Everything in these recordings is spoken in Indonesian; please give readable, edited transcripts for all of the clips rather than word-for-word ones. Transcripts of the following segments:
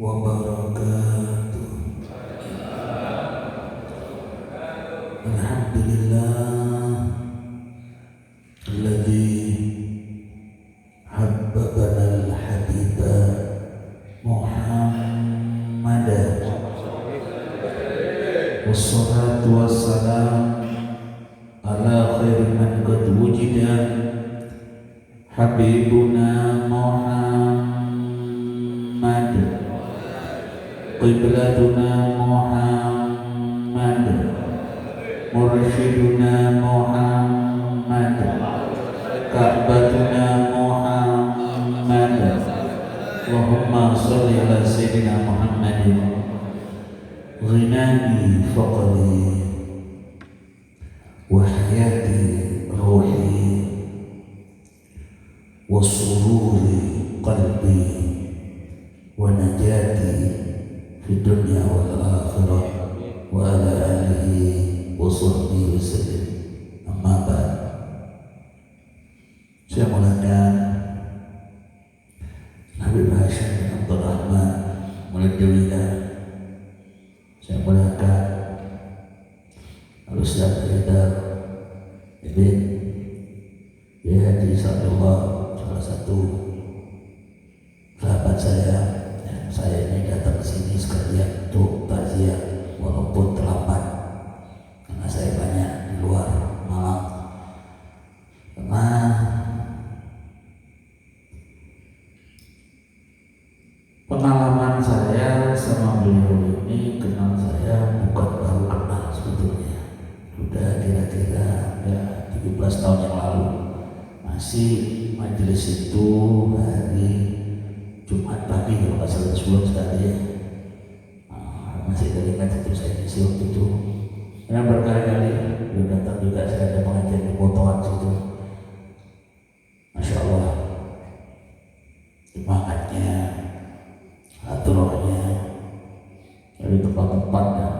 wabarakatuh. Alhamdulillah alladzi habbabana al-habiba Muhammadan wassalatu wassalam ala khairi man qad wujida habibuna Muhammad qiblatuna Muhammad mursyiduna Muhammad ka'batuna Muhammad. Allahumma sholli ala sayyidina Muhammadin ghinani faqri wa hayati ruhi wa sururi qalbi wa najati fid dunya wal akhirah wa ala alihi wa sahbihi wasallam. Amma ba'd. Saya mulakan Habib Hashim bin Abdul Rahman Muladawiyah. Saya mulakan Al-Ustaz Haidar Ibn Haji Sadullah, salah satu sahabat saya. Saya ini datang ke sini sekalian untuk takziah walaupun terlambat karena saya banyak di luar Malang. Karena pengalaman saya sama beliau ini, kenal saya bukan baru kenal sebetulnya. Sudah kira-kira ya 17 tahun yang lalu. Masih majelis itu hari Jumat pagi kalau nggak salah sebelum sekali ya. Masih teringat itu saya isi waktu itu. Karena berkali-kali beliau datang juga, saya ada pengajian di Potongan situ. Masya Allah, semangatnya, aturnya dari tempat-tempat yang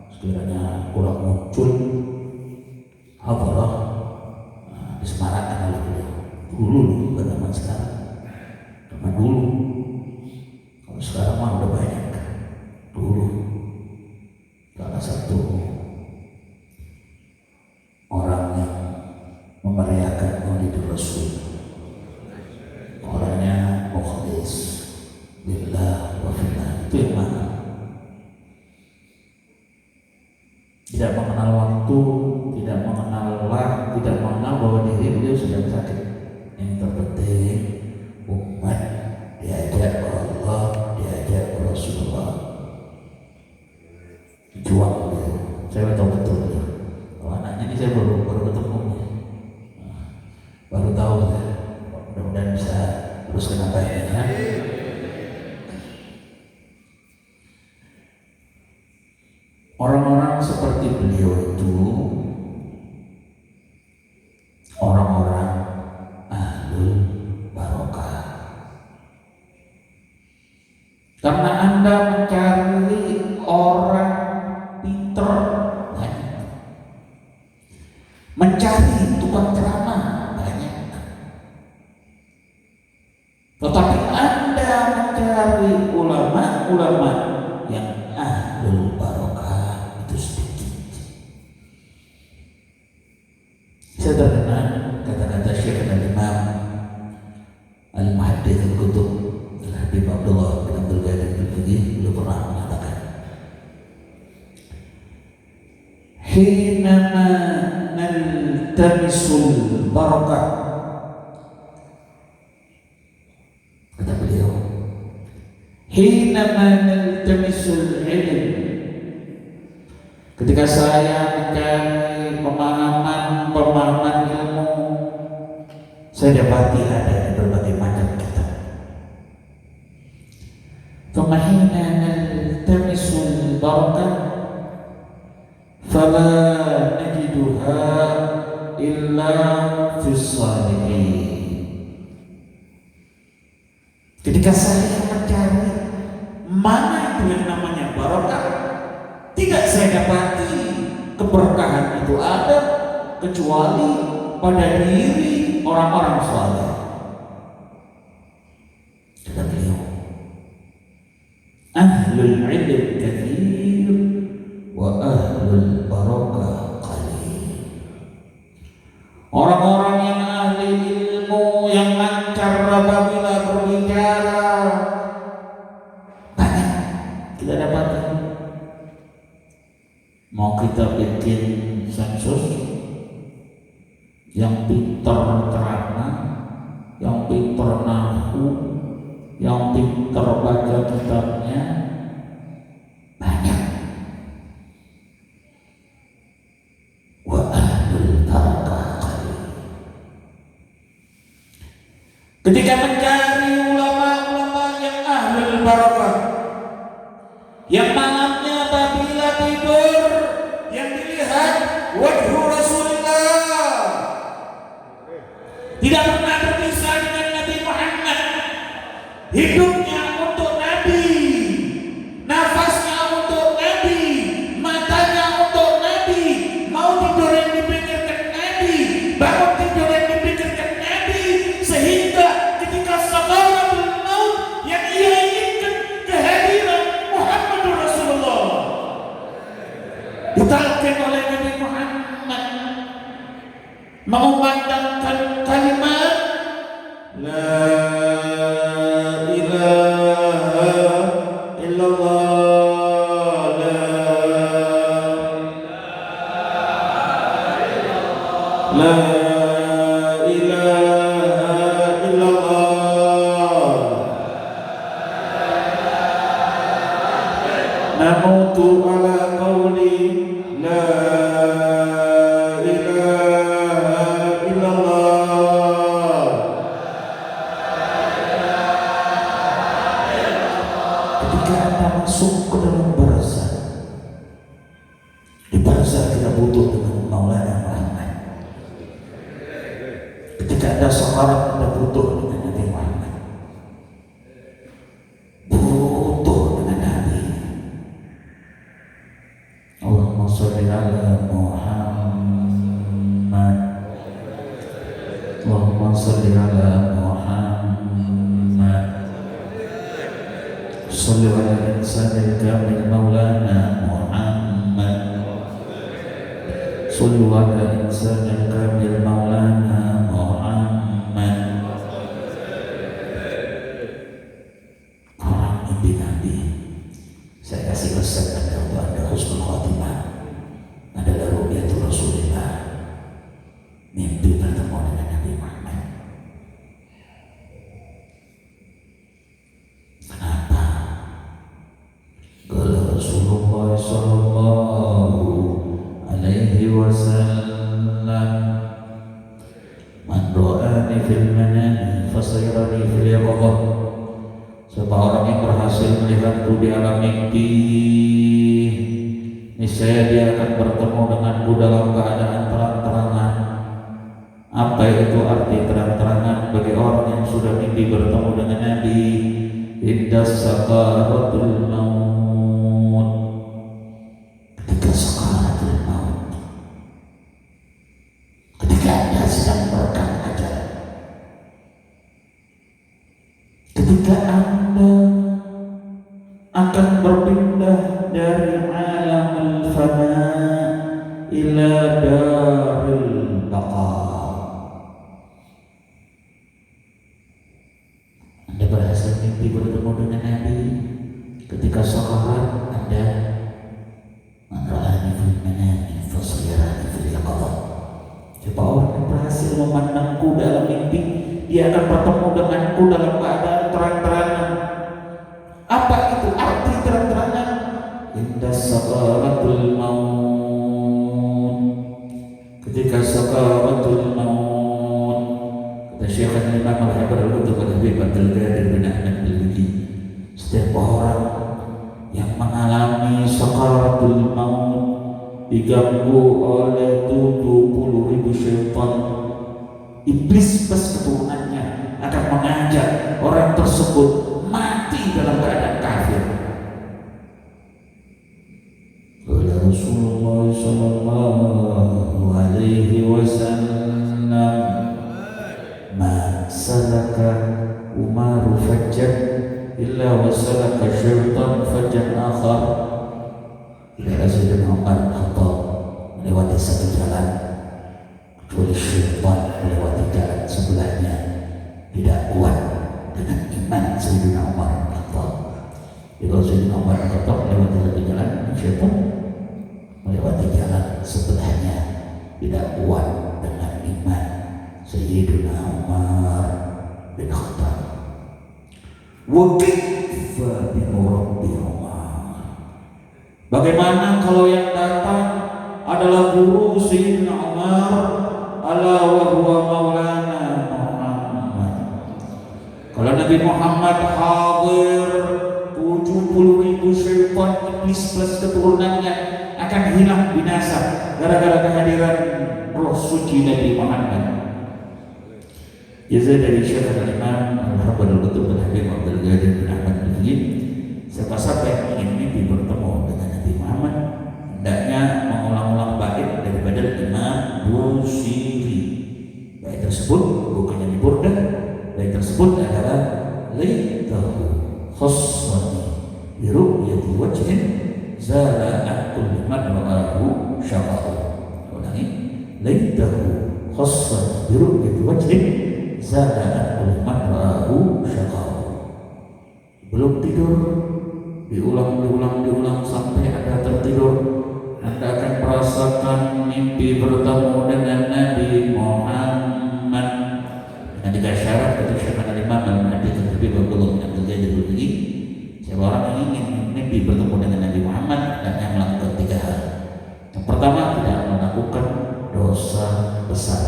sekiranya kurang muncul hadarah disemarakan oleh beliau. Dulu bukan zaman sekarang, zaman dulu. Kalau sekarang mah udah banyak. Dulu salah satu orang yang memeriahkan Maulid Rasul, orangnya mukhlis billah wa fillah. Itu yang mana? Tidak mengenal waktu, tidak mengenal bahwa diri beliau sedang sakit. Yang terpenting umat diajak Allah, diajak Rasulullah, juang beliau. Saya tahu betul ya. Kalau anaknya ini saya baru ketemu, baru tahu ya. Mudah-mudahan bisa teruskan apa ini ya. Orang-orang seperti beliau itu orang-orang ahlul barokah. Karena Anda mencari orang pinter banyak, mencari tukang ceramah banyak, tetapi Anda mencari ulama-ulama yang ahlul barokah itu sedikit. Saya terkenal kata-kata Syekh Al-Imam Al-Muhaddits Al-Qutub Al-Habib Abdullah bin Abdul Qadir Al-Fiqih. Beliau pernah mengatakan, "Hinama naltamisul barakah," kata beliau, "hinama naltamisul ilm," ketika saya mencari pemahaman ilmu, saya dapati ada di berbagai macam kitab. Famahina naltamisul barakah fala najiduha illa fis salihin. Ketika saya mencari mana itu yang namanya barakah, tidak saya dapati keberkahan itu ada kecuali pada diri orang-orang saleh. Kata beliau, ahlul ilm kathir wa ahlul barakah qalil. Orang-orang yang ahli ilmu, yang lancar apabila berbicara, banyak kita dapatkan. Mau kita bikin sensus, yang pintar cerama, yang pintar nahu, yang pintar baca kitabnya, banyak. Wa ahlul barakah qalil. Ketika mencari ulama-ulama yang ahlul barakah, yang malamnya apabila tidur yang dilihat wajhu Rasulullah, tidak pernah berpisah dengan Nabi Muhammad, hidupnya untuk Nabi, nafasnya untuk Nabi, matanya untuk Nabi, mau tidur yang dipikirkan Nabi, bangun tidur yang dipikirkan Nabi, sehingga ketika sakaratul maut yang ia inginkan kehadiran Muhammadur Rasulullah, ditalkin oleh Nabi Muhammad mengumandangkan kalimat la ilaha illallah, la ilaha illallah, namutu ala qawli la masuk ke dalam barzah. Di barzah kita butuh dengan Maulana Muhammad. Ketika ada sakarat, kita butuh dengan Nabi Muhammad, butuh dengan Nabi. Allahumma sholli ala Muhammad, Allahumma sholli ala Muhammad, sholli ala insanil kamil maulana Muhammad, sholli ala insanil kamil maulana Muhammad. Orang mimpi Nabi, saya kasih resep Anda untuk Anda husnul khotimah adalah ru'yatul Rasulullah, mimpi bertemu dengan Nabi Muhammad. Kenapa? Kalau Rasulullah sallallahu alaihi wasallam, man ra'ani fil manami fasayarani fil yaqظah. Siapa orang yang berhasil melihatku di alam mimpi, niscaya dia akan bertemu denganku dalam keadaan terang-terangan. Apa itu arti terang-terangan bagi orang yang sudah mimpi bertemu dengan Nabi? Indas sakaratul maut, ketika sakaratul maut, ketika Anda sedang merekam ajal, ketika Anda akan berpindah dari alamul fana ila darul baqa. Anda berhasil mimpi bertemu dengan Nabi, ketika sakarat Anda menra'ani fil manami fasayarani fil yaqظah. Siapa orang yang berhasil memandangku dalam mimpi, dia akan bertemu denganku dalam keadaan terang-terangan. Apa itu arti terang-terangan? Indas sakaratul maut, ketika sakaratul maut, kata Syekh Al-Imam Al-Habar Al-Qutub Al-Habib Abdul Qadir bin Ahmad Al-Budi, setiap orang yang mengalami sakaratul maut diganggu oleh 70.000 syaitan, iblis plus keturunannya akan mengajak orang tersebut mati dalam keadaan kafir. Qala Rasulullah sallallahu alaihi wasallam, ma salaka Umar fajjat illa wasalaka syaitan fajjan akhar. Tidak ada Sayyidina Umar atau melewati satu jalan kecuali syaitan melewati jalan sebelahnya. Tidak kuat dengan iman Sayyidina Umar atau kalau Sayyidina Umar atau melewati satu jalan, syaitan melewati jalan sebelahnya. Tidak kuat dengan iman Sayyidina Umar bin Khattab. Wa kaifa bi Rabbi Umar. Bagaimana kalau yang datang adalah guru Sayyidina Umar, ala wa huwa maulana Muhammad. Kalau Nabi Muhammad hadir, 70.000 syaitan iblis plus keturunannya akan hilang binasa gara-gara kehadiran roh suci Nabi Muhammad. Jazah dari Syekh Al-Imam Al-Habib Al-Qutub Al-Habib Abdul Qadir bin Ahmad Al-Jid. Siapa-siapa yang ingin mimpi bertemu dengan Nabi Muhammad hendaknya mengulang-ulang bait daripada Imam Busiri. Bait tersebut bukannya di Burdah. Bait tersebut adalah laitahu khassani bi ru'yati wajhin zala akul man ra'ahu syaqahu. Ulangi, laitahu khassani bi ru'yati wajhin zala akul man ra'ahu syaqahu. Belum tidur, diulang sampai Anda tertidur, Anda akan merasakan mimpi bertemu dengan Nabi Muhammad. Dengan tiga syarat itu Syekh Al-Imam Al-Mahdi Al-Habib Abdullah bin Abdul Qadir Al-Jilani. Siapa orang yang ingin mimpi bertemu dengan Nabi Muhammad dan yang melakukan tiga hal. Yang pertama, tidak melakukan dosa besar.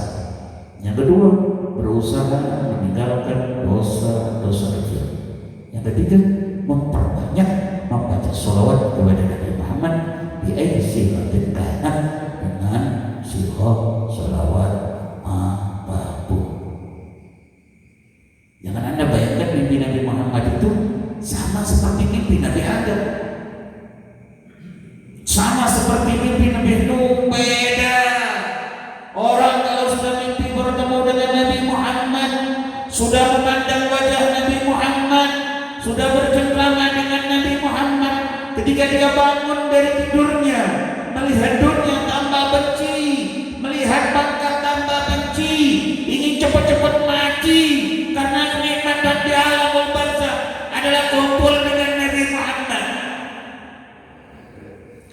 Yang kedua, berusaha meninggalkan dosa-dosa kecil. Yang ketiga, memperbanyak membaca sholawat kepada Nabi Muhammad bi ayyi sifatin kana, dengan sifat sholawat apapun. Jangan Anda bayangkan mimpi Nabi Muhammad itu sama seperti mimpi Nabi Adam, sama seperti mimpi Nabi Nuh. Beda. Orang kalau sudah mimpi bertemu dengan Nabi Muhammad, sudah memandang wajah Nabi Muhammad, sudah bercengkrama dengan Nabi Muhammad, ketika dia bangun dari tidurnya, melihat dunia tambah benci, melihat pangkat tambah benci, ingin cepat-cepat mati, karena kenikmatan di alam barzakh adalah kumpul dengan Nabi Muhammad.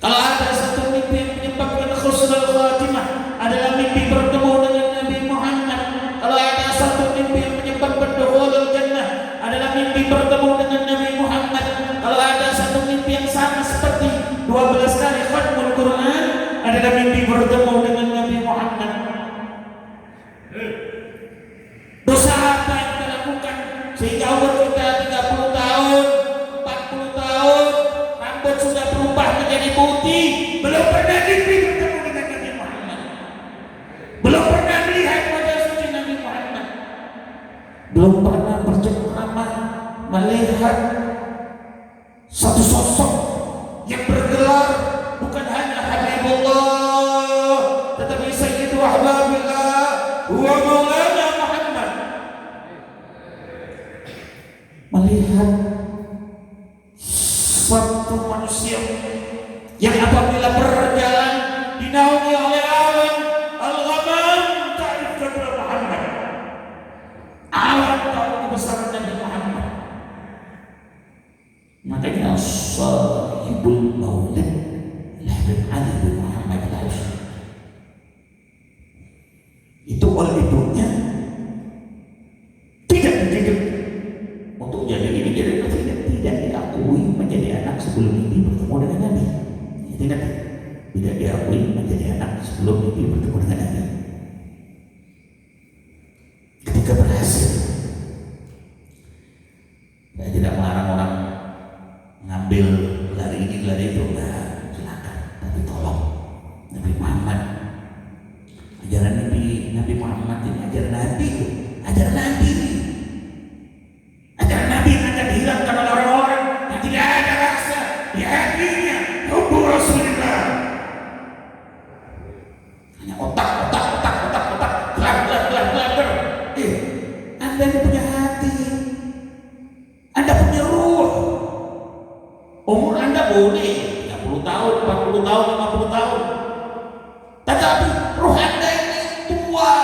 Kalau ada satu mimpi yang menyebabkan khusnul khatimah, adalah mimpi bertemu dengan Nabi Muhammad. Kalau ada satu mimpi yang menyebabkan dukhulul jannah, adalah mimpi bertemu dengan Nabi Muhammad. Kalau ada satu mimpi yang sama seperti 12 kali khatmul Quran, adalah mimpi bertemu dengan Nabi Muhammad. Dosa apa yang kita lakukan sehingga umur kita 30 tahun, 40 tahun, rambut sudah berubah menjadi putih, belum pernah mimpi bertemu dengan Nabi Muhammad, belum pernah melihat wajah suci Nabi Muhammad, belum pernah bercengkrama melihat satu sosok yang bergelar bukan hanya Habibullah, tetapi Sayyidu Ahbabillah wa Maulana Muhammad. Melihat satu manusia yang apabila berjalan dinaungi oleh awan al-ghamam, ta'rif qadra Muhammad, awan tahu kebesaran Nabi Muhammad. Makanya sahibul maulid Habib Ali bin Muhammad al-Hashim itu oleh ibunya tidak dididik untuk jadi ini, jadi tidak diakui menjadi anak sebelum mimpi bertemu dengan Nabi. Tidak diakui menjadi anak sebelum mimpi bertemu dengan Nabi. Ketika berhasil, saya tidak melarang orang ngambil gelar ini gelar itu, enggak, silakan, tapi tolong Nabi Muhammad, ajaran Nabi Muhammad ini ajaran Nabi, ajaran Nabi yang akan dihilangkan oleh orang-orang yang tidak ada rasa di hatinya hubbu Rasulullah, hanya otak, Anda ini punya hati, Anda punya ruh. boleh 30 tahun, 40 tahun, 50 tahun. Tetapi roh Anda ini tua.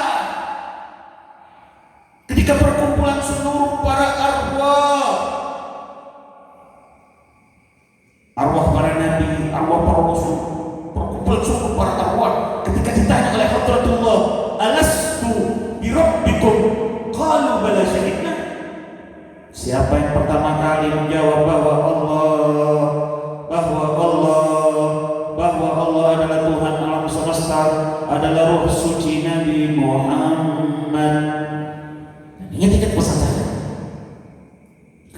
Ketika perkumpulan seluruh para arwah para nabi, arwah para rasul, perkumpulan seluruh para arwah, ketika ditanya oleh Hadratullah, alastu birabbikum, qalu bala syahidna. Siapa yang pertama kali menjawab bahwa Allah adalah Tuhan alam semesta, adalah roh suci Nabi Muhammad. Ingat pesan saya.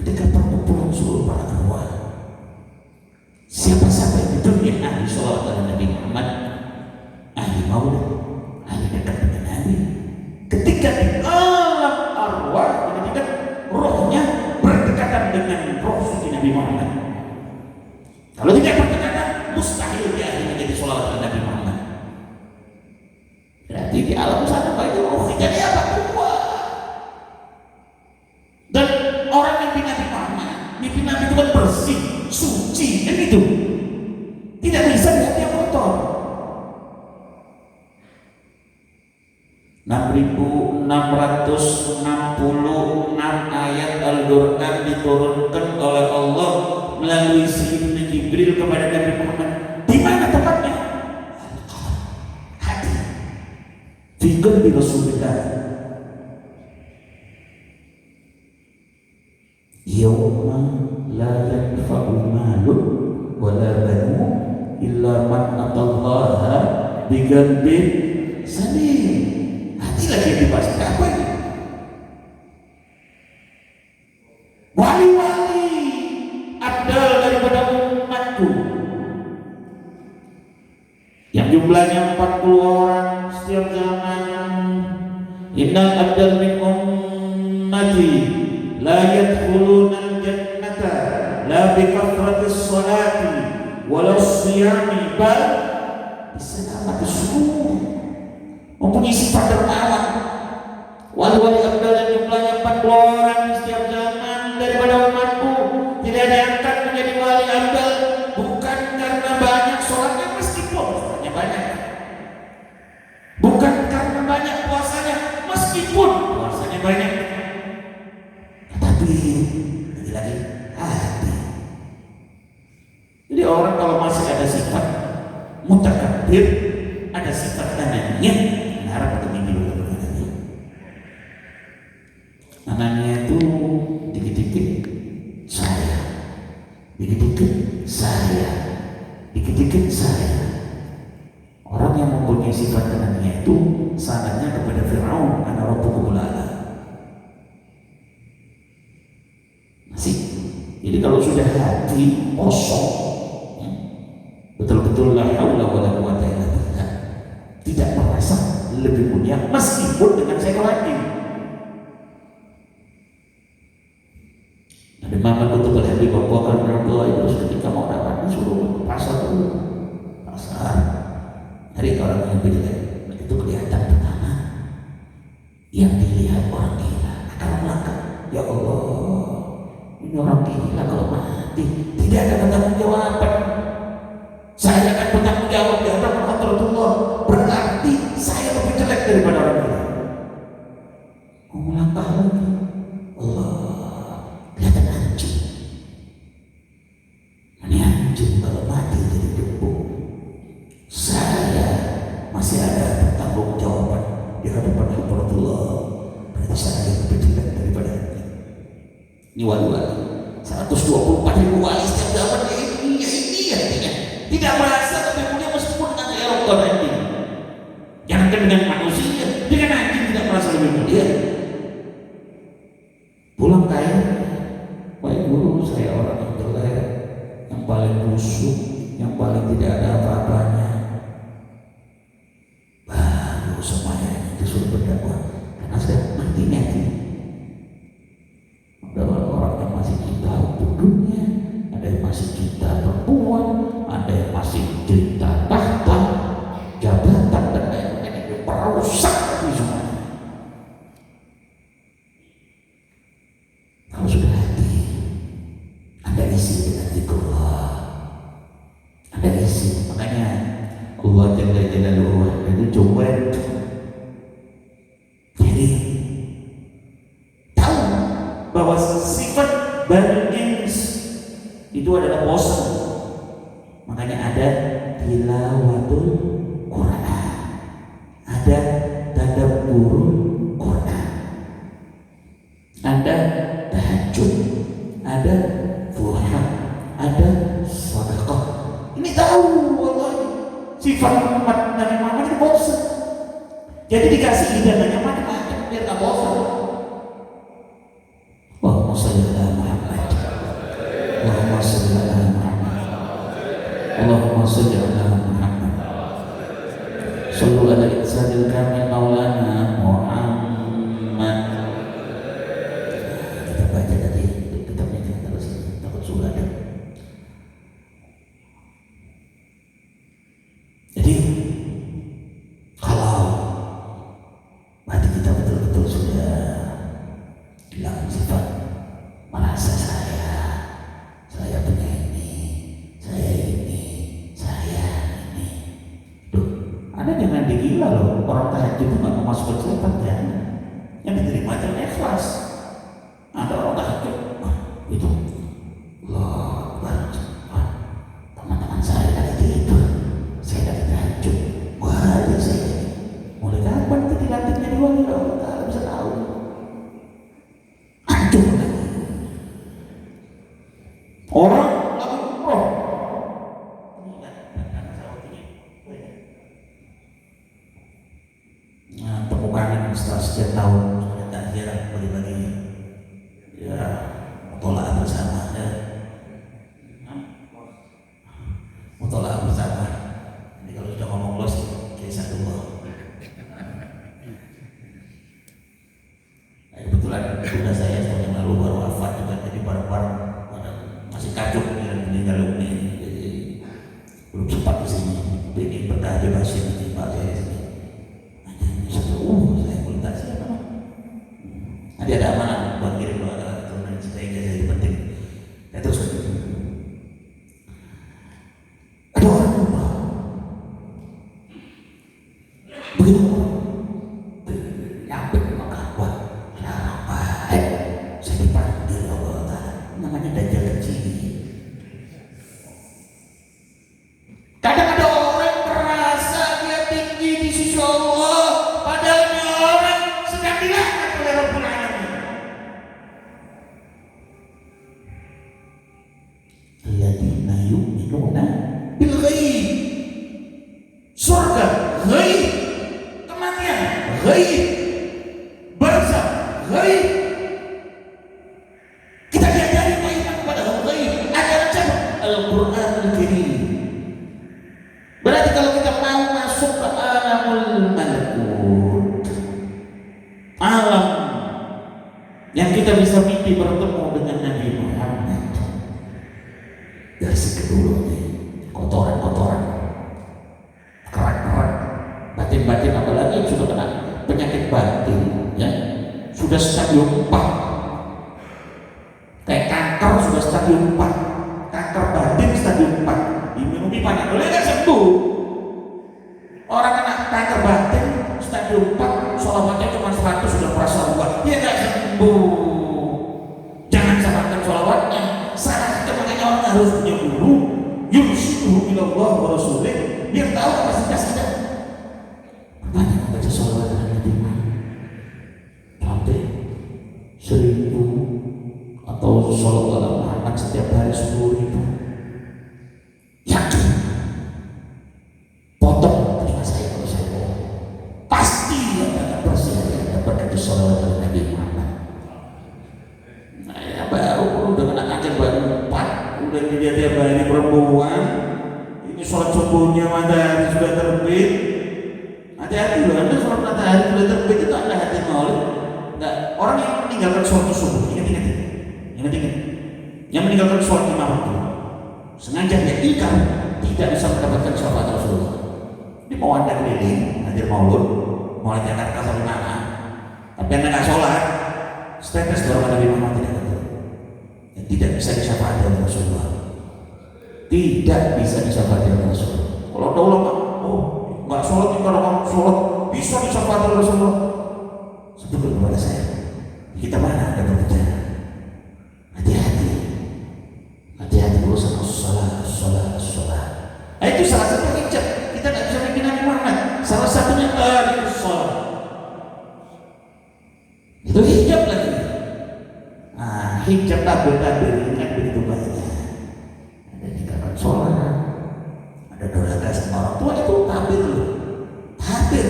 Ketika perkumpulan seluruh para arwah, siapa-siapa yang di dunia ahli sholawat pada Nabi Muhammad, ahli maulid, ahli dekat dengan Nabi. Ketika di alam arwah, ketika rohnya berdekatan dengan roh suci Nabi Muhammad. Kalau tidak berdekatan, mustahil dia ahli menjadi sholawat pada Nabi Muhammad. Berarti di alam sana baik rohnya jadi apa? Dan orang mimpi Nabi Muhammad, mimpi Nabi itu kan bersih, suci, kan itu. Tidak bisa dia kotor. 6.666 ayat Al-Quran diturunkan oleh Allah melalui Sayyidina Jibril kepada Nabi Muhammad. Di mana tempatnya? Hati. Fi qalbi Rasulullah. Yawma la yanfa'u malun wala banun illa man atallaha biqalbin salim. Hati lagi dibahas apa ini? Wali-wali abdal daripada umatku yang jumlahnya 40 orang setiap zaman. Innal abdal min ummati la yadkhuluna al-jannata la bi kathratis salati wala siyami bal bisalamati sunnah. Mempunyai sifat dermawan. Wali-wali abdal yang jumlahnya 40 orang setiap zaman daripada umatku tidak diangkat menjadi wali abdal bukan karena banyak sholatnya, meskipun sholatnya banyak, bukan karena banyak puasanya meskipun puasanya banyak, tapi lagi hati. Jadi orang kalau masih ada sifat mutakabbir, ada sifat ananiyah, harap untuk mimpi dulu ananiyah. Ananiyah itu dikit-dikit saya, dikit-dikit saya, dikit-dikit saya. Orang yang mempunyai sifat ananiyah itu sanadnya kepada Fir'aun, ana rabbukumul a'la. Masih. Jadi kalau sudah hati kosong, betul-betul la haula wala quwata illa billah, tidak merasa lebih mulia meskipun dengan sekolahin. Nabi Muhammad Kutub al-Habib Abu Bakar bin Abdullah itu ketika mau dapat disuruh pasar dulu, pasar dari orang yang jelek itu kelihatan pertama yang dilihat orang gila akan melangkah. Ya Allah, ini orang gila kalau mati tidak ada bertanggung jawaban. Saya akan bertanggung jawab di hadapan Hadratullah. Berarti saya lebih jelek daripada orang gila. Mau melangkah lagi, Allah kelihatan anjing. Ini anjing kalau mati jadi debu. Saya masih ada bertanggung jawaban di hadapan Hadratullah. Berarti saya lebih jelek daripada ini. Ini wali-wali 124.000 wali setiap zaman ini artinya tidak merasa lebih mulia meskipun dengan Eropa nanti. Jangan dengan manusia, dengan anjing tidak merasa lebih mulia. Pulang kaya, baik guru saya orang yang jelek, yang paling busuk, yang paling tidak ada apa-apanya. Baru semuanya disuruh berdakwah karena sudah mati nanti. Ada orang yang masih cinta untuk dunia, ada yang masih cinta perempuan, ada yang masih cinta tahta, jabatan dan lain-lain itu perusak itu semua. Kalau sudah hati Anda isi dengan zikrullah, tidak luar itu cuek. Jadi tahu bahwa sifat Bani Ins itu adalah bosan, makanya ada tilawatul Quran, ada tadabburul Quran, ada tahajud, ada duha, ada sedekah. Ini tahu wallahi sifat umat Nabi Muhammad itu bosan. Jadi dikasih hidayahnya macam-macam biar tak bosan. Allahumma shalli ala Muhammad, Allahumma shalli ala Muhammad, Allahumma shalli ala Muhammad. Sallu ala insanil kamil maulana Muhammad. Kita baca tadi kitabnya, jangan terus takut sudah ada. Jadi kalau hati kita betul-betul sudah hilang sifat merasa saya punya ini, saya ini. Duh, Anda jangan digila loh, orang tahajud itu nggak mau masuk ke setan ya. Yang diterima aja ikhlas. Ada orang tahajud, itu Allah Akbar. Teman-teman saya lagi tidur, saya lagi tahajud. Wah, ya saya mulai kapan itu dilatih jadi wali? Allah Ta'ala bisa tahu. Hancur lagi. Orang lagi umroh. Nah, temukan ini setelah sekian tahun sudah tak ziarah bagi-bagi ya mutola'ah bersama ya. Mutola'ah bersama. Jadi kalau sudah ngomong los kisah dulu. Nah, kebetulan bunda saya tahun yang lalu baru wafat juga, jadi bareng-bareng masih kacau dengan meninggal ini, jadi belum sempat di sini. Ini berkah di masjid di Pak saya di sini. Saya minta siapa? Nanti ada amanah buat kirim doa keturunan kita yang jadi penting. Ya terus ada orang lupa. Begitu nyampe ke Mekah, wah sampai saya dipanggil Allah Ta'ala, namanya Dajjal kecil. Kadang ada orang merasa dia tinggi di sisi Allah, padahal dia orang sedang dilaknat oleh Rabbul Alamin. Alladzina yu'minuna bil ghaib. Surga ghaib, kematian ghaib, barzakh ghaib. Kita diajari beriman kepada ghaib. Ajaran siapa? Al-Qur'anul Karim. Berarti kalau kita mau masuk ke alamul malakut, alam yang kita bisa mimpi bertemu dengan Nabi Muhammad, dari segi dulu nih kotoran-kotoran, kerak-kerak, batin-batin, apalagi yang sudah kena penyakit batin, ya sudah stadium 4, kayak kanker sudah stadium 4, kanker batin stadium 4, diminumi panadol nggak sembuh. Orang kena kanker batin stadium 4, sholawatnya cuma 100 sudah merasa kuat, dia nggak sembuh. Jangan salahkan sholawatnya, salahkan makanya orang harus punya guru, yursyiduhu ilallah wa rasulih, biar tahu kapasitasnya. Banyak membaca sholawat Nabi sampai 1000 atau sholawat Muhammad setiap hari 10.000. Yakin potong terima saya kalau saya bohong, pasti akan bersih yang dapat dari sholawat Nabi Muhammad. Nah ya baru udah kena kanker baru 4, udah dia tiap hari perempuan, ini sholat subuhnya matahari sudah terbit. Hati-hati loh, Anda sholat matahari sudah terbit itu Anda hati maulid. Enggak, orang yang meninggalkan sholat subuh, ingat yang meninggalkan sholat 5 waktu sengaja dia ingkar, tidak bisa mendapatkan syafaat Rasulullah. Ini mau Anda keliling hadir maulud, mau Jakarta sampai mana, tapi Anda nggak sholat, status dorongan Nabi Muhammad tidak ada, yang tidak bisa disyafaati oleh Rasulullah, tidak bisa disyafaati oleh Rasulullah. Kalau ada ulama, oh nggak sholat tinggal orang sholat bisa disyafaati Rasulullah. Sebutkan kepada saya, kita mana ada berbicara. Hati-hati, hati-hati urusan sholat. Nah, itu salah satu hijab. Kita nggak bisa bikin Nabi Muhammad. Salah satunya sholat. Itu hijab lagi. Nah, hijab tabir ini kan begitu banyak. Ada tinggalkan sholat, ada durhaka sama orang tua, itu tabir loh. Tabir,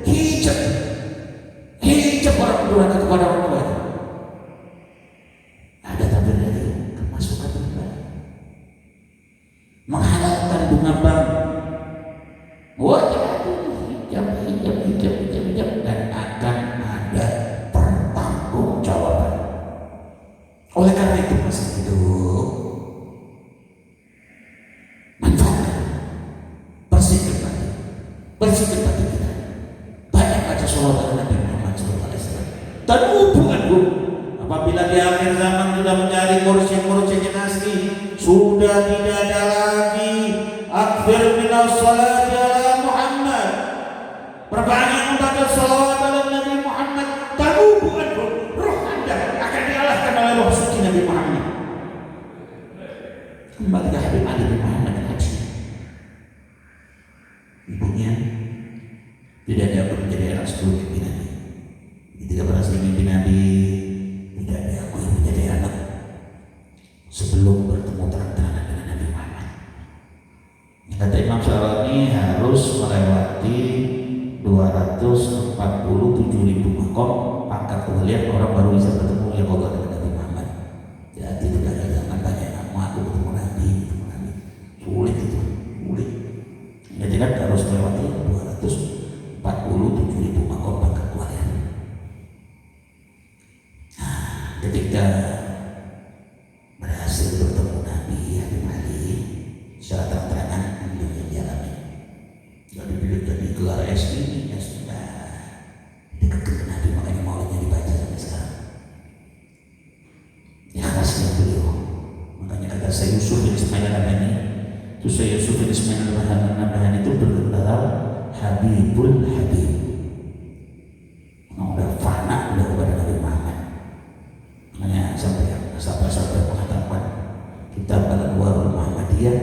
hijab orang durhaka kepada orang tua. Ada tabir lagi, kemasukan ibadah. Menghalalkan bunga bank. Wah, hijab dan akan ada pertanggungjawaban. Oleh karena itu masih hidup, manfaatkan, bersihkan hati kita. Banyak baca sholawat Nabi Muhammad SAW. Dan hubunganku apabila di akhir zaman sudah mencari mursyid yang asli, sudah tidak ada lagi akthir minas salati ala Muhammad, perbanyak membaca sholawat ala Nabi Muhammad. Dan hubunganku, roh Anda akan dialahkan oleh roh suci Nabi Muhammad. Kembali ke Habib Ali bin Muhammad al-Habsyi. Ibunya tidak diakui menjadi anak sebelum mimpi Nabi. Ketika berhasil mimpi Nabi, tidak diakui menjadi anak sebelum bertemu terang-terangan dengan Nabi Muhammad. Kata Imam Syarani harus melewati 247.000 makom pangkat kewalian orang baru bisa bertemu ya Allah dengan Nabi Muhammad. Jadi tidak ada zaman banyak yang mengaku bertemu Nabi. Sulit itu, sulit. Jadi kan harus melewati 247.000 makom pangkat kewalian. Nah, ketika berhasil bertemu Nabi Habib Ali secara terang-terangan, beliau yang dialami. Jadi beliau jadi gelar S ini, ya sudah dekat dengan Nabi, makanya maulidnya dibaca sampai sekarang. Ya khasnya beliau. Makanya kata saya Yusuf bin Ismail al-Nabhani, itu saya Yusuf bin Ismail al-Nabhani itu bergelar Habibul Habib. Udah fana udah kepada Nabi Muhammad. Makanya sampai sahabat-sahabat mengatakan kita pada Warul Muhammadiyah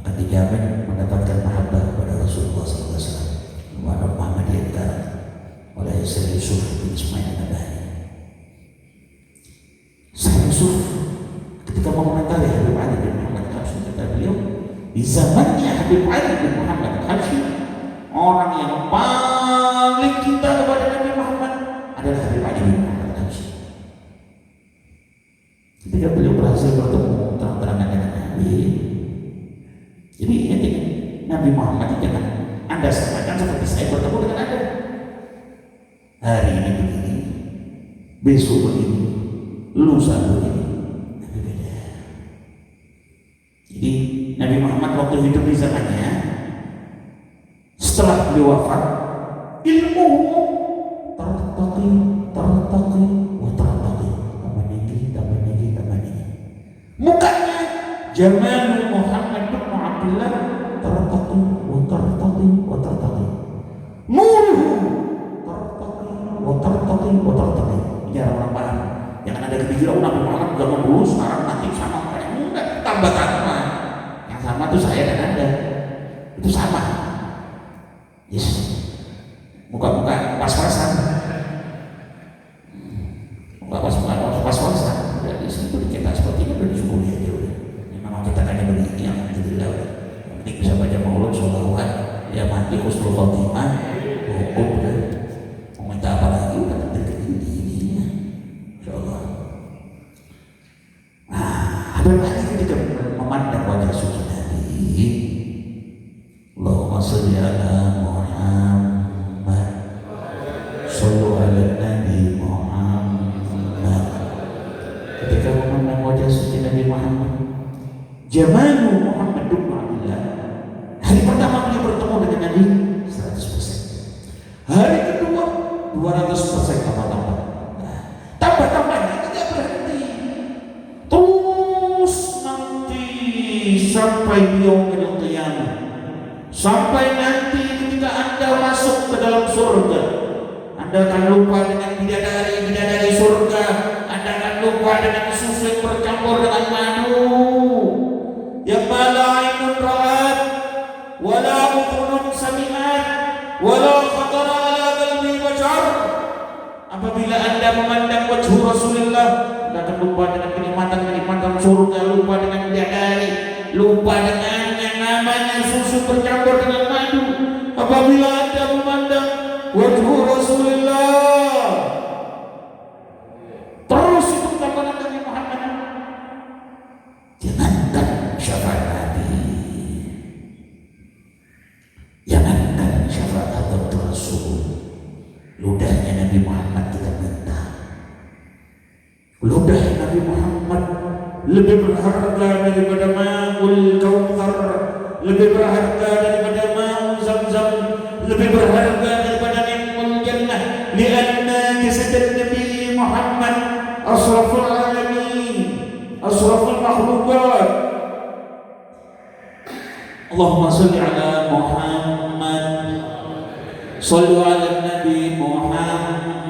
akan dijamin mendapatkan mahabbah kepada Rasulullah SAW. Warul Muhammadiyah dikarang oleh Syekh Yusuf bin Ismail al-Nabhani. Syekh Yusuf ketika mengomentari Habib Ali bin Muhammad al-Habsyi, kata beliau, di zamannya Habib Ali bin Muhammad al-Habsyi, orang yang paling cinta kepada Nabi Muhammad adalah Habib Ali bin Muhammad al-Habsyi. Ketika beliau berhasil bertemu terang-terangan dengan Nabi, jadi Nabi Muhammad jangan Anda samakan seperti saya bertemu dengan Anda. Hari ini begini, besok begini, lusa begini. Tapi beda. Jadi Nabi Muhammad waktu hidup di zamannya, setelah beliau wafat, ilmu tertaqi wa tertaqi, tambah tinggi. Mukanya Jamal Muhammad bin Abdullah tertaqi wa tertaqi. Nuruhu tertaqi wa tertaqi. Ini orang paham. Jangan ada kepikiran Nabi Muhammad zaman dulu sekarang nanti sama kayak enggak, tambah. Yang sama itu saya dan Anda. Itu sama. Yes. Muka-muka pas-pasan. Pas-pasan. Dari situ kita seperti ini udah disyukuri aja udah. Memang kita hanya begini, alhamdulillah udah. Yang penting bisa baca maulid, sholawat, ya mati husnul khotimah, hukum udah. Mau minta apa lagi udah dekat ini. Insyaallah. Ada lagi ketika memandang wajah suci Nabi. Allahumma sholli ala Muhammad, sholli ala Nabi Muhammad. Ketika memandang wajah suci Nabi Muhammad, Jamalu Muhammad bin Abdullah, hari pertama beliau bertemu dengan Nabi 100%. Hari kedua 200% tambah. Tambah-tambahnya tidak berhenti. Terus nanti sampai yaumil qiyamah. Sampai nanti ketika Anda masuk ke dalam surga, Anda akan lupa dengan bidadari surga, Anda akan lupa dengan susu yang bercampur dengan madu yang la ainun ra'at wala udhunun sami'at wala khatara ala qalbi bashar. Apabila Anda memandang wajah Rasulullah, Anda akan lupa dengan kenikmatan surga, lupa dengan bidadari, lupa dengan yang namanya susu bercampur dengan madu. Apabila Anda memandang wajah Rasulullah, terus itu katakan Nabi Muhammad, jangankan syafaat Nabi, jangankan syafaat Hadratul Rasul, ludahnya Nabi Muhammad kita minta. Ludah Nabi Muhammad lebih berharga daripada ma'ul kautsar, lebih berharga daripada ma'ul zamzam, lebih berharga daripada ni'mul jannah, lianna jasad Nabi Muhammad asraful alamin, asraful makhlukat. Allahumma salli ala Muhammad, sallu ala Nabi Muhammad,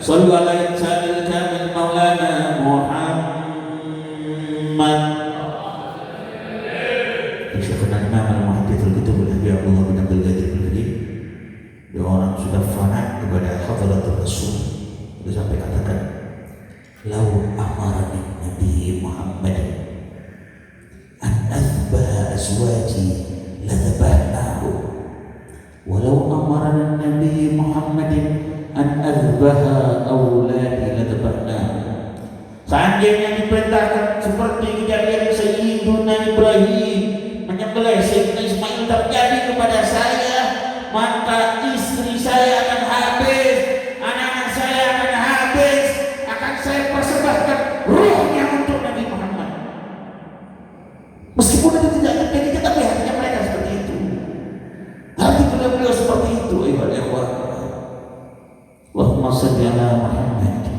sallu ala insanil kamil maulana Muhammad. Syekhul Imam al-Muhaddithul Kutub al-Habib Abdullah bin Abdul Qadir al-Jilani, dia orang sudah fana kepada Hadratul Rasul. Dia sampai katakan, lau amarani Nabi Muhammad an athbaha azwaji la dhabahnahu, walau amarana Nabi Muhammadin an athbaha awladi la dhabahnahu. Seandainya diperintahkan seperti kejadian Sayyiduna Ibrahim menyembelih Sayyidina Ismail terjadi kepada saya, maka istri saya akan habis, anak-anak saya akan habis, akan saya persembahkan ruhnya untuk Nabi Muhammad. Meskipun itu tidak terjadi, tetapi hatinya mereka seperti itu. Hati beliau seperti itu. Allahumma salli ala Muhammad,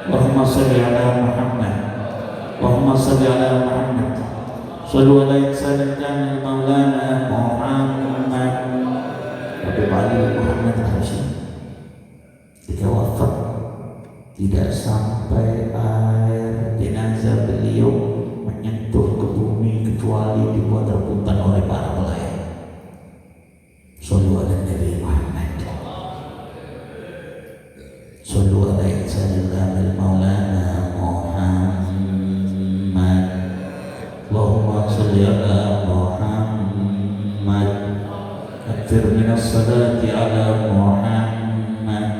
Allahumma salli ala Muhammad, Allahumma salli ala Muhammad, sallu ala insanil kamil maulana Muhammad. Habib Ali Muhammad Hashim ketika wafat, tidak sampai air jenazah beliau menyentuh ke bumi kecuali dibuat rebutan oleh para pelayan. Sallu ala Nabi Muhammad, sallu ala insanil kamil maulana Muhammad, Allahumma salli ala Muhammad, akthir minas salati ala Muhammad.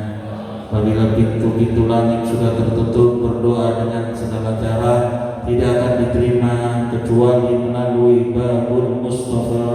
Apabila pintu-pintu langit sudah tertutup, berdoa dengan segala cara tidak akan diterima kecuali melalui babul Mustafa,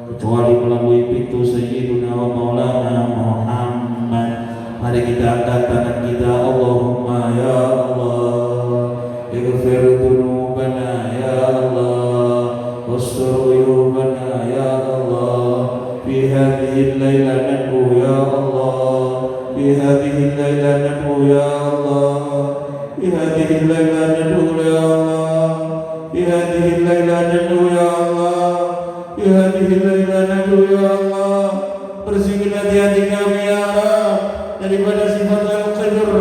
kecuali melalui pintu Sayyiduna wa Maulana Muhammad. Mari kita angkat tangan kita. Allahumma ya Allah, ighfir dhunubana ya Allah, wastur uyubana ya Allah, fi hadhihi al-laila nad'u ya Allah, fi hadhihi al-laila nad'u ya Allah, fi hadhihi al-laila nad'u ya Allah, fi hadhihi al-laila nad'u ya Allah, fi hadhihi al-laila nad'u ya Allah. Bersihkan hati-hati kami ya Allah daripada sifat al-qadr,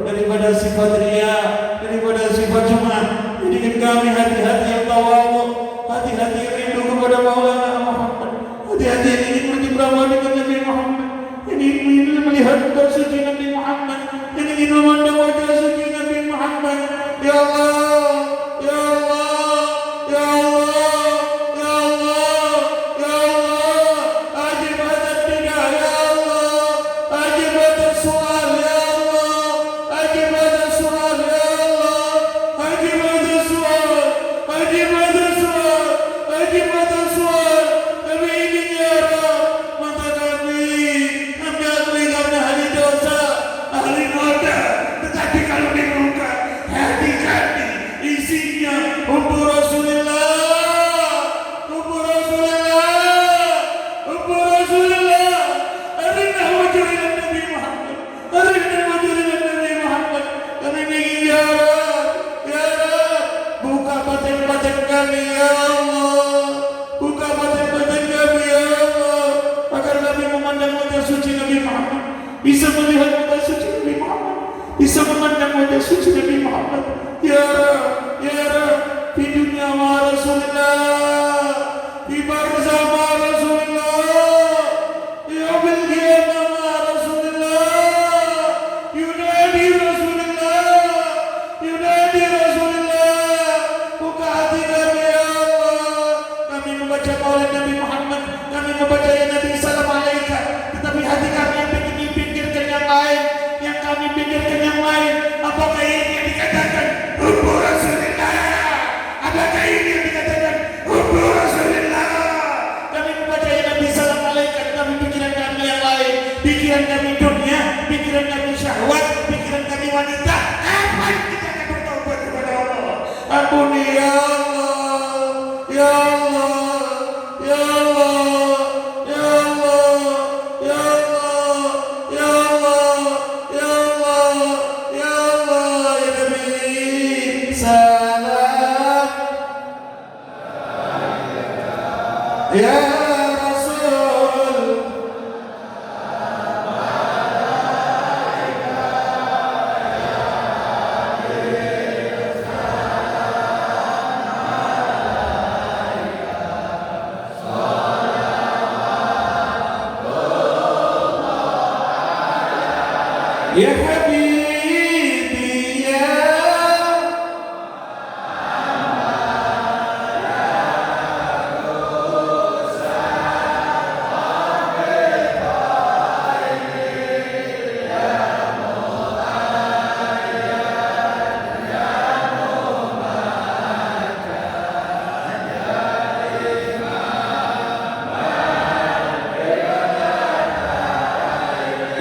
daripada sifat riya, daripada sifat cuma. Jadikan kami hati-hati yang tawadhu, hati-hati yang rindu kepada Maulana Muhammad, hati-hati yang ingin berjumpa dengan Nabi Muhammad, yang ingin melihat wajah suci Nabi Muhammad, yang ingin memandang wajah suci Nabi Muhammad. Ya Allah, ya Allah, ya Allah, ya Allah, ya Allah, ajib hadat tidak ya Allah, ajib hadat soal ya Allah, ajib hadat soal ya Allah, ajib hadat soal, ajib hadat soal, ajib hadat soal. Kami ingin ya Rabb, mata kami akui karena ahli dosa, ahli noda, tetapi kalau dibuka hati kami isinya untuk Rasulullah, untuk Rasulullah, untuk Rasulullah. Arina wajah Nabi Muhammad, arina wajah Nabi Muhammad. Kami ingin ya Rabb, ya Rabb, buka batin-batin kami ya Allah, buka batin-batin kami ya bisa melihat wajah suci Nabi Muhammad, bisa memandang wajah suci Nabi Muhammad. Ya Rab, ya Rab, di dunia ma Rasulullah, di barzah ma Rasulullah, ya bil qiyamah ma Rasulullah, yunadi Rasulullah, yunadi Rasulullah. Buka hati kami ya Allah. Kami membaca maulid Nabi Muhammad, kami membaca ya Nabi salam alaika, tetapi hati kami yang pikirkan yang lain, yang kami pikirkan yang lain. Apakah ini yang dikatakan hubbu Rasulullah? Apakah ini yang dikatakan hubbu Rasulullah? Kami membaca ya Nabi salam alaika, tapi pikiran kami yang lain, pikiran kami dunia, pikiran kami syahwat, pikiran kami wanita. Kapan kita akan bertobat kepada Allah? Ampuni ya Allah, ya Allah, ya Allah, ya Allah, ya Allah, ya Allah, ya Allah, ya Allah, ya Nabi salam, ya Rasul. Ya Habibi ya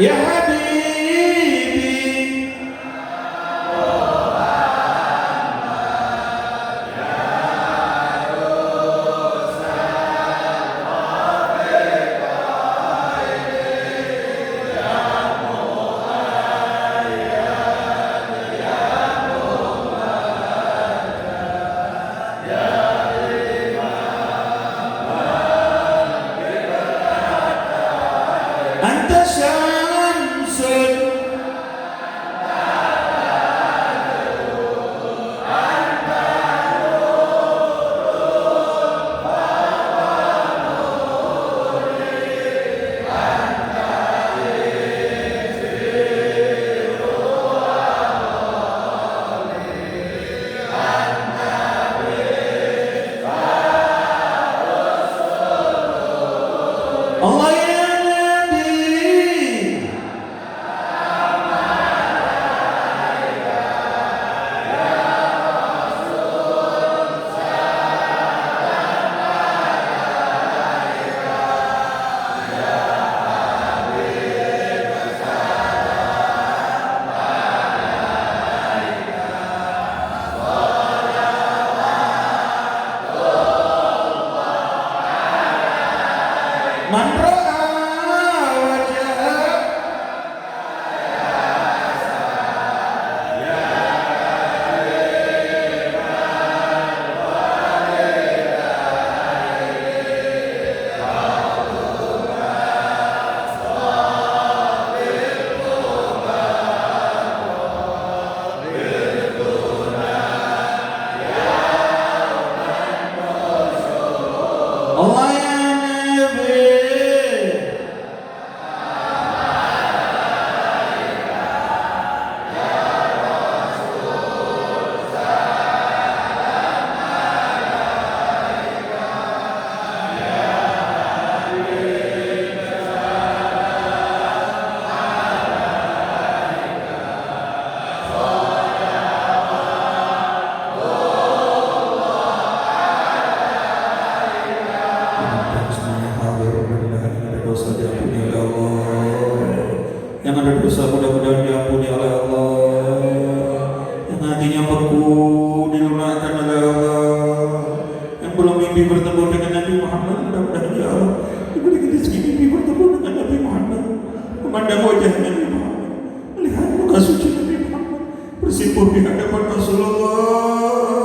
ya Habibi. Anta syamsun Allah ya Nabi. Man ra'a wajah Allah ya Nabi. Yang ada dosa mudah-mudahan diampuni oleh Allah, yang hatinya beku dilunakkan oleh Allah, yang belum mimpi bertemu dengan Nabi Muhammad mudah-mudahan ya Allah diberikan rezeki mimpi bertemu dengan Nabi Muhammad, memandang wajah Nabi Muhammad, melihat muka suci Nabi Muhammad, bersimpul di hadapan Rasulullah,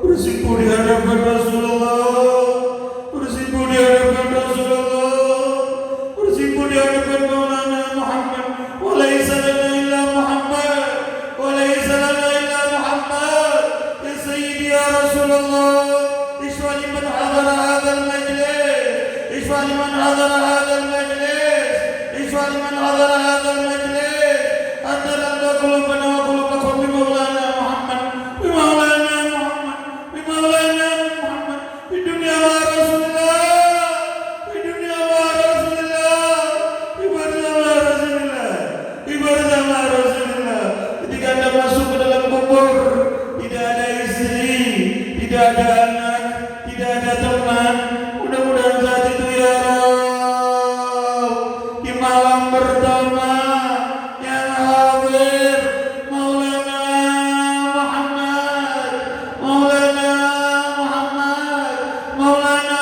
bersimpul di hadapan Rasulullah, bersimpul di hadapan Rasulullah, bersimpul di hadapan Maulana Muhammad حضر هذا المجلس اشفع لمن حضر هذا المجلس اشفع لمن حضر هذا المجلس أنت لم قلوبنا وقلوبكم بمولانا محمد بمولانا محمد بمولانا محمد في الدنيا مع رسول الله في الدنيا مع رسول الله في barzah مع رسول الله في barzah مع رسول الله. Ketika Anda masuk ke dalam kubur, tidak ada istri, tidak ada anak, tidak ada teman. Mudah-mudahan saat itu ya Rabb, di malam pertama yang hadir Maulana Muhammad, Maulana Muhammad, Maulana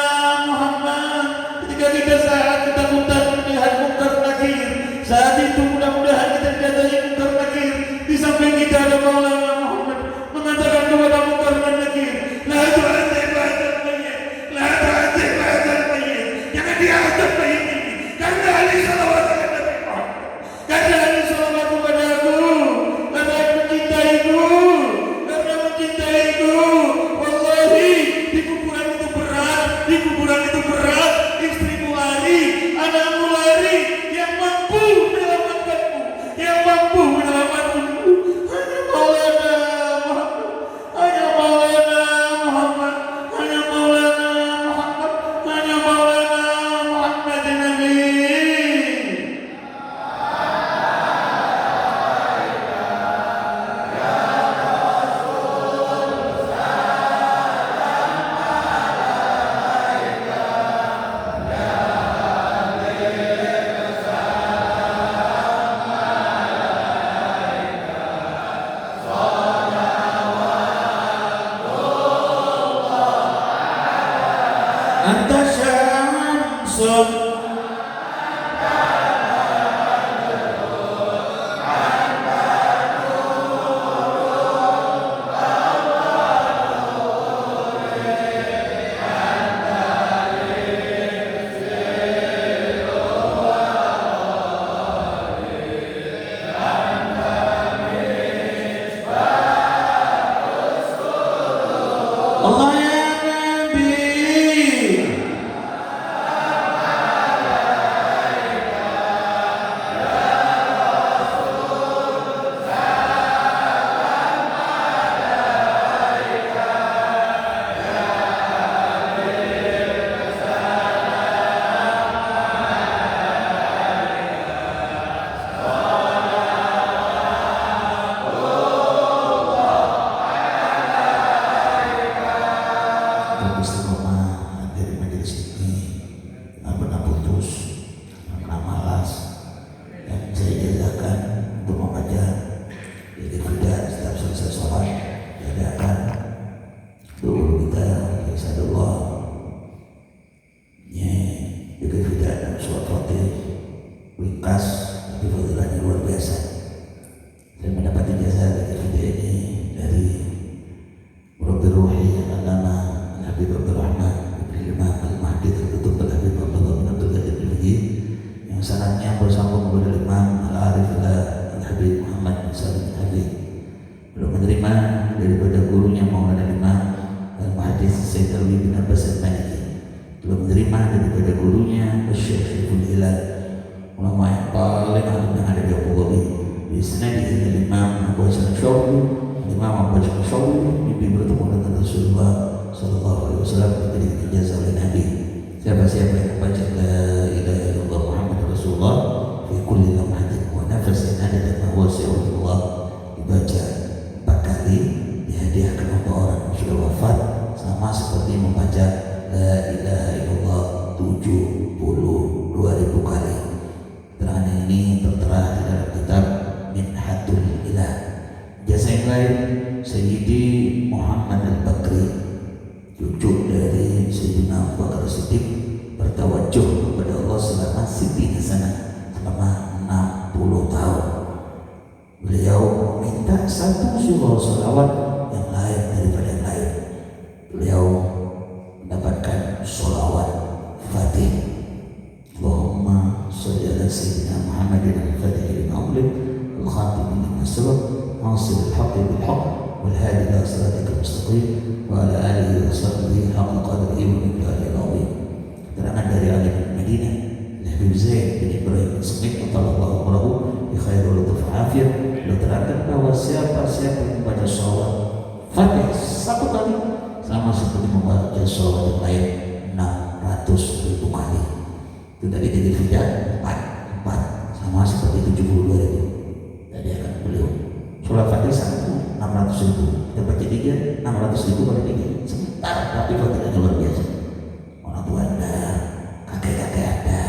Muhammad. Ketika kita saat ketakutan melihat munkar nakir, saat itu mudah-mudahan kita didatangi munkar nakir. Di samping kita ada Maulana Muhammad mengatakan kepada munkar dan nakir, la tu'adzib hadzal mayyit, la tu'adzib hadzal mayyit. Jangan diazab mayyit ini. Karena Ali salawat ala Nabi Muhammad. Karena Ali salawat kepada aku. Karena aku mencintaiku. Karena mencintaiku. Wallahi, di kuburan itu berat. Di kuburan itu berat. Istrimu lari, anakmu lari. Yang mampu menyelamatkanmu, yang mampu menyelamatkanmu hanya Maulana Muhammad, hanya Maulana Muhammad, hanya Maulana Muhammad, hanya Maulana Muhammad Nabi. Anta syamsun Allah ya Nabi. Istiqomah dari majelis ini nggak pernah putus, nggak pernah malas. Dan saya jazakan untuk mengajar. Jadi tidak setiap selesai sholat diadakan dulu kita Isadullah juga tidak dan sholat roti ringkas, tapi fadilahnya luar biasa. Saya mendapati jasa dari video ini dari Rabbi Ruhi Al-Alama Habib Abdul Rahman Imam Al-Mahdi tertutup Habib Abdullah bin Abdul Qadir Al-Jilani yang sanadnya bersambung kepada Imam Al-Arif Al-Habib Muhammad bin Salim Al-Habib. Belum menerima daripada gurunya Maulana Imam Al-Mahdi Sayyid Alwi bin Abbas Al-Maliki. Belum menerima daripada gurunya Syekh Syiful Hilal, ulama yang paling alim yang ada di Abu Dhabi. Di sana di Imam Abu Hasan Syawli, Imam Abu Hasan Syawli mimpi bertemu dengan Rasulullah Sallallahu Alaihi Wasallam menjadi ijazah oleh Nabi. Siapa-siapa yang membaca la ilaha illallah Muhammad Rasulullah fi kulli lamhatin wa nafasin adadan ma huwa sirrullah, dibaca 4 kali dihadiahkan untuk orang yang sudah wafat sama seperti membaca la ilaha illallah 72.000 kali. Keterangan ini tertera di dalam kitab Minhatul Ilah. Jasa yang lain Sayyidi Muhammad Al-Bakri, cucu dari Sayyidina Abu Bakar Siddiq, bertawajuh kepada Allah selama siti sana selama 60 tahun. Beliau meminta satu surah salawat yang lain daripada yang lain. Beliau mendapatkan salawat Fatih, Allahumma sholli ala Sayyidina Muhammadin al-Fatih lima ughliq al-khatim lima sabaq nasir al-haqq bil haqq والهادي إلى صراطك المستقيم وعلى آله وصحبه حق قدره ومقداره العظيم. Keterangan dari alim Madinah Habib Zaid bin Ibrahim As-Samiq Allahu Akbar bi khairul lutuf afiyah, beliau terangkan bahwa siapa yang membaca sholawat Fatihah satu kali sama seperti membaca sholawat yang lain 600.000 kali. Itu dari jadi tidak 4 sama seperti 72.000. Tadi akan beliau sholawat Fatihah 600.000, dapat jadi 600.000 kali tiga sebentar, tapi Fatihahnya luar biasa. Orang tua Anda, kakek-kakek Anda,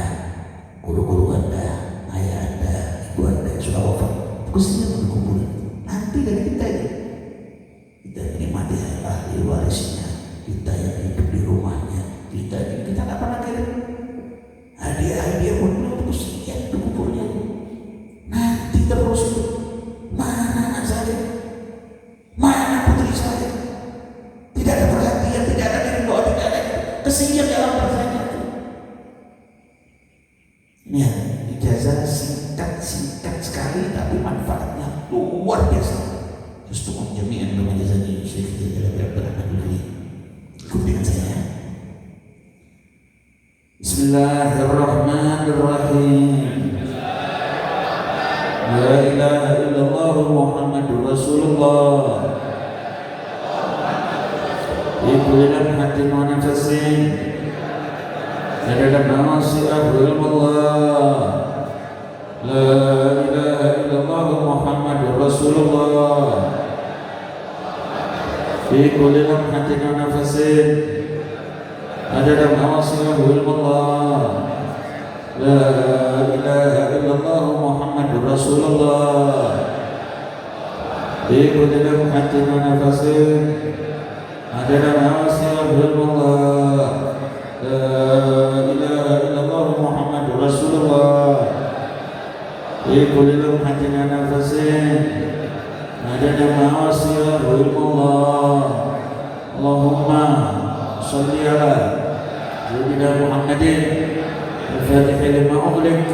guru-guru Anda, ayah Anda, ibu Anda yang sudah wafat, khususnya berkumpul. Nanti dari kita ini mati ahli warisnya, kita yang hidup di rumahnya, kita nggak pernah kirim hadiah pun belum, khususnya itu kumpulnya. Nanti terus itu mana anak saya, mana putri saya, tidak ada perhatian, tidak ada ridho, tidak ada kesedihan dalam perasaan itu. Ini ijazah singkat sekali tapi manfaatnya luar biasa. Justru menjami'an dengan ijazah ini Syekh Jalal Abdurrahman Al-Ghani. Ikut dengan saya. Bismillahirrahmanirrahim. La ilaha illallah Muhammadur Rasulullah. Ibu dalam hati wa nafasin, dalam nawasi ahlul Allah. La ilaha illallah Muhammadur Rasulullah. Fi kulli lamhatin wa nafasin, dalam nawasi ahlul Allah. La ilaha illallah Muhammadur Rasulullah. Fi kulli lamhatin wa nafasin, dalam nawasi ahlul Allah. La ilaha illallah Muhammadur Rasulullah. Fi kulli lamhatin wa nafasin, dalam nawasi ahlul Allah. Allahumma shalli ala sayyidina Muhammadin al-Fatih lima ughliq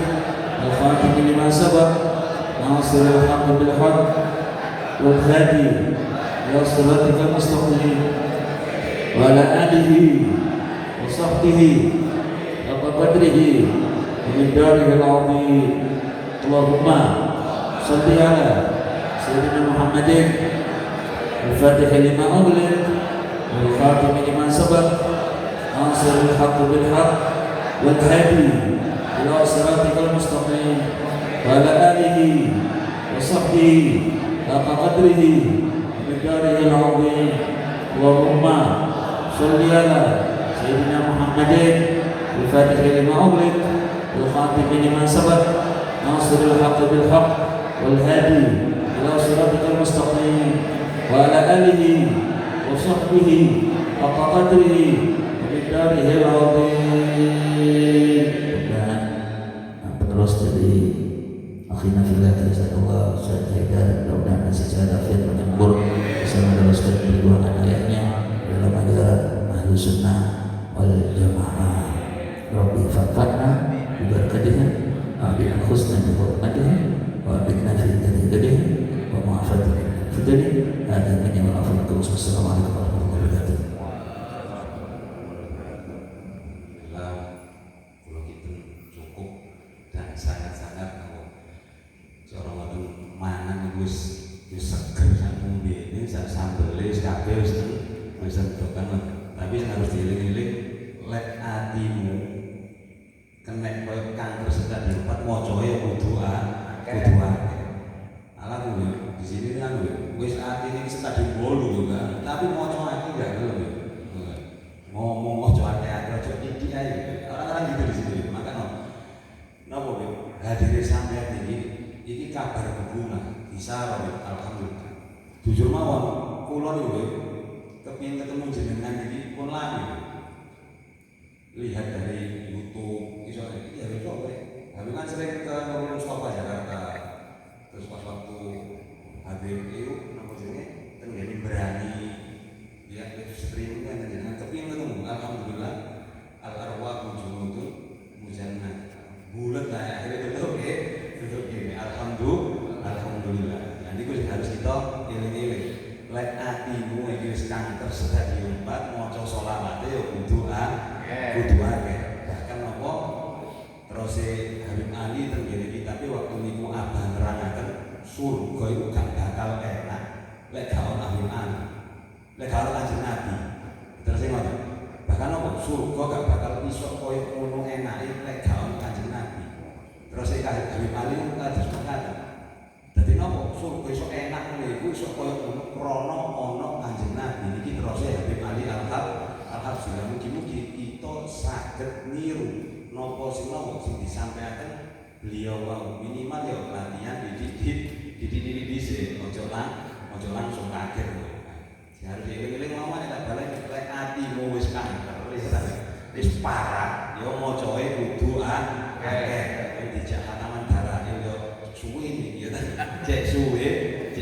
al-Khatim lima sabaq nasir al-haqq bil haqq wal hadi ila siratikal mustaqim wa ala alihi wa sahbihi wa qadrihi min darihil azim. Allahumma shalli ala sayyidina Muhammadin al-Fatih lima ughliq al-Khatim lima sabaq nasir al-haqq bil haqq wal hadi ila siratikal mustaqim wa ala alihi wa sahbihi wa qadrihi min darihil azim. Allahumma shalli ala sayyidina Muhammadin al-Fatih lima ughliq al-Khatim lima sabaq nasir al-haqq bil haqq wal hadi ila siratikal mustaqim wa ala alihi wa sahbihi wa qadrihi min darihil azim. Dan penerus dari akhina fillah jazakallah Ustaz Haidar, mudah-mudahan masih sehat afiat menyambur bisa meneruskan perjuangan ayahnya dalam ajaran ahlu sunnah wal jamaah. Rabbi fatfatna bibarakatiha a'bina khusna bibarakatiha wa abidna fi dadi wa ma'afatna fi dadi adamini wa afakum. Wassalamualaikum warahmatullahi wabarakatuh. Tapi harus dieling-eling lek atimu kena koyo kanker stadium 4 mocoe kudu akeh. Alah kuwi di sini kan wis atine stadium 8 kan, tapi moco akeh enggak gelem. Ngomong moco akeh aja iki ae. Orang-orang gitu di sini. Makanya napa hadir sampeyan iki kabar hubungan bisa alhamdulillah. Jujur mawon kula niku kepengin ketemu jenengan iki pun lami. Lihat dari YouTube, iso ya iso Habib kan sering ke Nurul Mustafa Jakarta. Terus pas waktu Habib itu napa jenenge tengene berani lihat live streaming kan jenengan kepengin ketemu. Alhamdulillah al arwah junudun mujannah. Bulat lah akhirnya tutup gini. Alhamdulillah. Nah niku harus kita eling-eling. lek atimu iki wis kanker stadium 4 maca selawate ya kudu akeh. Bahkan apa terus Habib Ali tenggene kitab waktu niku abah nerangaken surga iku gak bakal enak lek gak ono Habib Ali. Lek gak ono Kanjeng Nabi. Terus ngono. Bahkan apa surga gak bakal iso koyo ngono enake lek gak ono Kanjeng Nabi. Terus Habib Ali kados mengatakan dadi napa surga iso enak ngene iku iso koyo ngono krana ana Kanjeng Nabi. Niki terus Habib Ali alhamdulillah mugi-mugi kita saged niru napa sing disampaikan beliau wau minimal ya latihan didik dhisik aja langsung kaget. Harus dieling-eling mau nek balik lek atimu wis kanker wis parah ya macae kudu akeh. Dijak hataman darane yo suwe iki ya cek suwe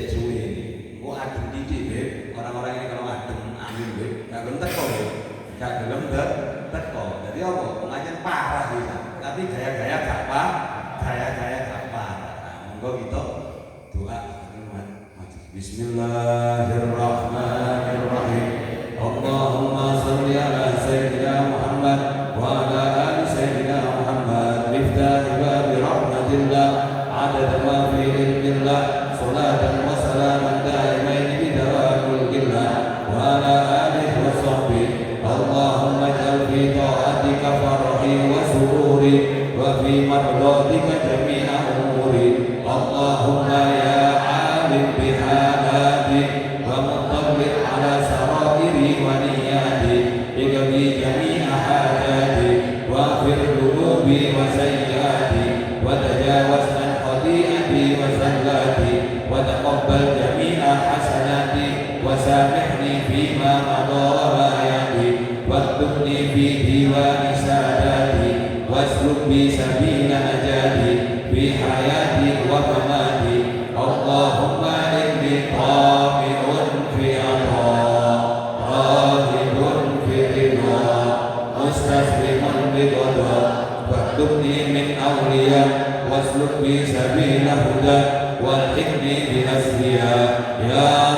iki. Engko adem titik Beb. Orang-orang ini kalau adem amin Beb. Gak gelem teko Beb. Gak gelem teko. Jadi apa? Pengajian parah bisa. Tapi gaya-gaya gak apa. Gaya-gaya gak parah. Monggo kita doa Bismillahirrahmanirrahim. Allahumma shalli ala sayyidina Muhammad wa ala ali sayyidina Muhammad. Miftah babi rahmatillah adada ma fi ilmillah salatan wa salaman daimain bi dawamil illah wa ala alihi wa sahbihi. Allahumma ij'al fi ta'atika farahi wa sururi wa fi mardatika jami'a umuri. Allahumma ya alim bihalati wa mutablik ala sarairi wa niyati iqdi jami'a hajati wa fir dunubi wa sayyati wa tajawaz an khati'ati wa zallati wa taqabbal jami'a hasanati wa samihni fima madha wa ma yati waktubni fi diwani sadati wasluk bi sabila najati fi hayati wa mamati. Allahumma inni qami'un fi ata rahibun fi ridha mustaslimun bi qada waktubni min awliya wasluk bi sabila huda walhikni bi asliya ya